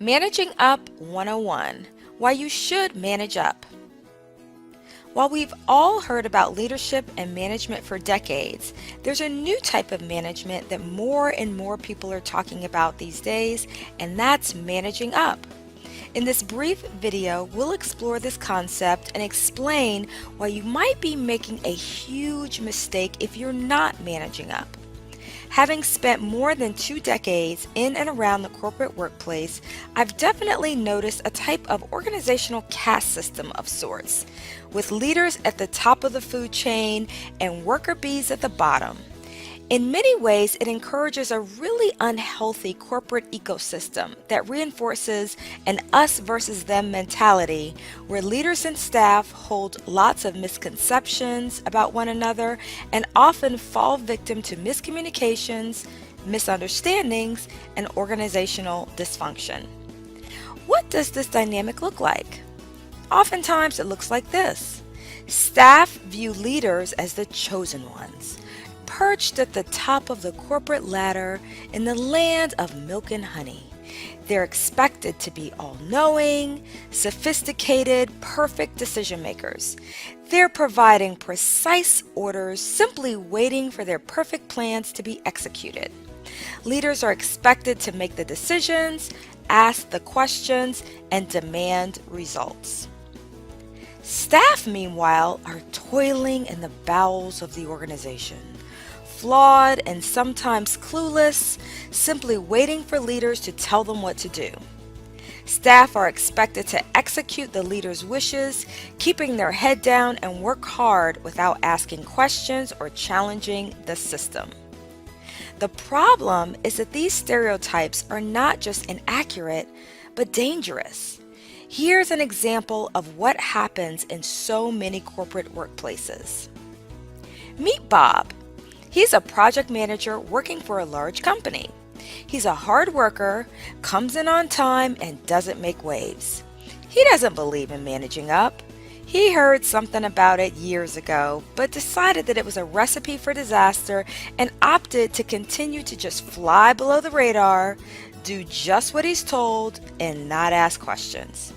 Managing Up 101, Why You Should Manage Up. While we've all heard about leadership and management for decades, there's a new type of management that more and more people are talking about these days, and that's managing up. In this brief video, we'll explore this concept and explain why you might be making a huge mistake if you're not managing up. Having spent more than 2 decades in and around the corporate workplace, I've definitely noticed a type of organizational caste system of sorts, with leaders at the top of the food chain and worker bees at the bottom. In many ways, it encourages a really unhealthy corporate ecosystem that reinforces an us versus them mentality where leaders and staff hold lots of misconceptions about one another and often fall victim to miscommunications, misunderstandings, and organizational dysfunction. What does this dynamic look like? Oftentimes, it looks like this. Staff view leaders as the chosen ones, perched at the top of the corporate ladder in the land of milk and honey. They're expected to be all-knowing, sophisticated, perfect decision makers. They're providing precise orders, simply waiting for their perfect plans to be executed. Leaders are expected to make the decisions, ask the questions, and demand results. Staff, meanwhile, are toiling in the bowels of the organization, flawed and sometimes clueless, simply waiting for leaders to tell them what to do. Staff are expected to execute the leader's wishes, keeping their head down and work hard without asking questions or challenging the system. The problem is that these stereotypes are not just inaccurate, but dangerous. Here's an example of what happens in so many corporate workplaces. Meet Bob. He's a project manager working for a large company. He's a hard worker, comes in on time, and doesn't make waves. He doesn't believe in managing up. He heard something about it years ago, but decided that it was a recipe for disaster and opted to continue to just fly below the radar, do just what he's told, and not ask questions.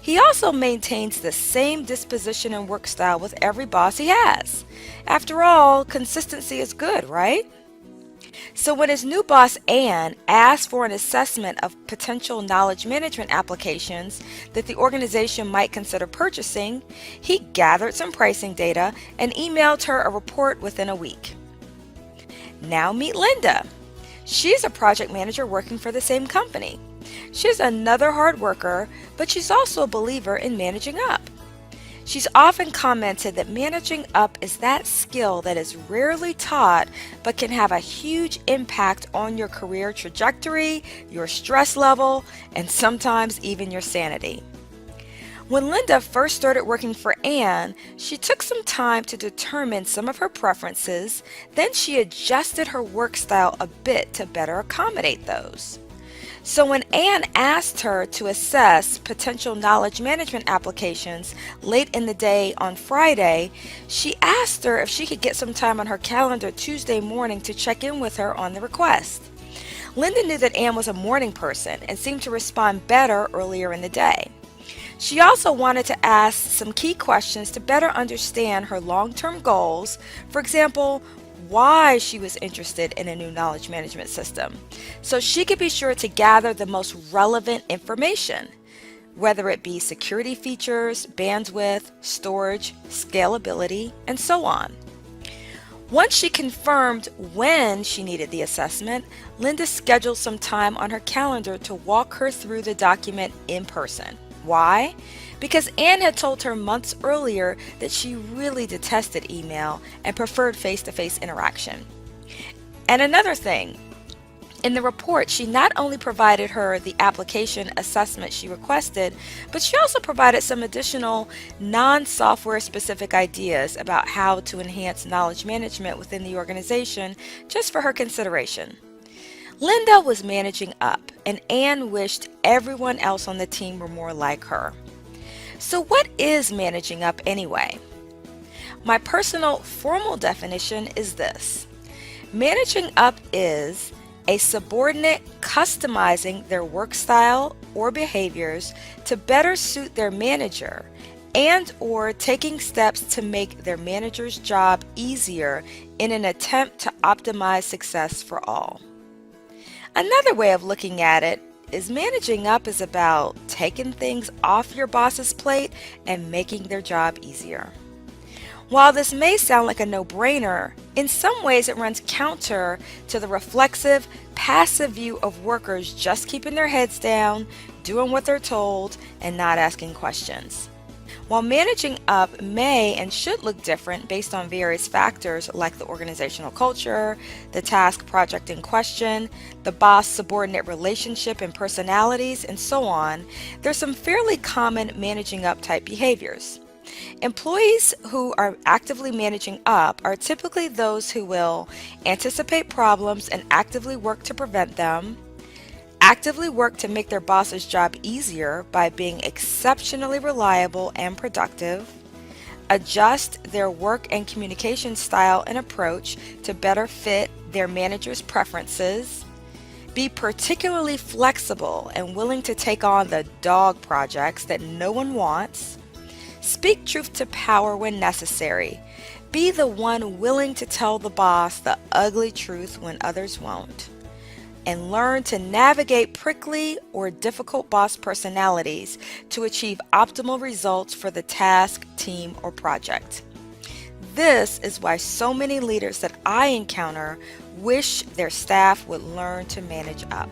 He also maintains the same disposition and work style with every boss he has. After all, consistency is good, right? So when his new boss, Ann, asked for an assessment of potential knowledge management applications that the organization might consider purchasing, he gathered some pricing data and emailed her a report within a week. Now meet Linda. She's a project manager working for the same company. She's another hard worker, but she's also a believer in managing up. She's often commented that managing up is that skill that is rarely taught but can have a huge impact on your career trajectory, your stress level, and sometimes even your sanity. When Linda first started working for Ann, she took some time to determine some of her preferences, then she adjusted her work style a bit to better accommodate those. So when Ann asked her to assess potential knowledge management applications late in the day on Friday, she asked her if she could get some time on her calendar Tuesday morning to check in with her on the request. Linda knew that Ann was a morning person and seemed to respond better earlier in the day. She also wanted to ask some key questions to better understand her long-term goals, for example, why she was interested in a new knowledge management system, so she could be sure to gather the most relevant information, whether it be security features, bandwidth, storage, scalability, and so on. Once she confirmed when she needed the assessment, Linda scheduled some time on her calendar to walk her through the document in person. Why? Because Ann had told her months earlier that she really detested email and preferred face-to-face interaction. And another thing, in the report, she not only provided her the application assessment she requested, but she also provided some additional non-software specific ideas about how to enhance knowledge management within the organization just for her consideration. Linda was managing up, and Ann wished everyone else on the team were more like her. So what is managing up anyway? My personal formal definition is this. Managing up is A subordinate customizing their work style or behaviors to better suit their manager and or taking steps to make their manager's job easier in an attempt to optimize success for all. Another way of looking at it is managing up is about taking things off your boss's plate and making their job easier. While this may sound like a no-brainer, in some ways it runs counter to the reflexive, passive view of workers just keeping their heads down, doing what they're told, and not asking questions. While managing up may and should look different based on various factors like the organizational culture, the task project in question, the boss-subordinate relationship and personalities, and so on, there's some fairly common managing up type behaviors. Employees who are actively managing up are typically those who will anticipate problems and actively work to prevent them, actively work to make their boss's job easier by being exceptionally reliable and productive, adjust their work and communication style and approach to better fit their manager's preferences, be particularly flexible and willing to take on the dog projects that no one wants, speak truth to power when necessary, be the one willing to tell the boss the ugly truth when others won't, and learn to navigate prickly or difficult boss personalities to achieve optimal results for the task, team, or project. This is why so many leaders that I encounter wish their staff would learn to manage up.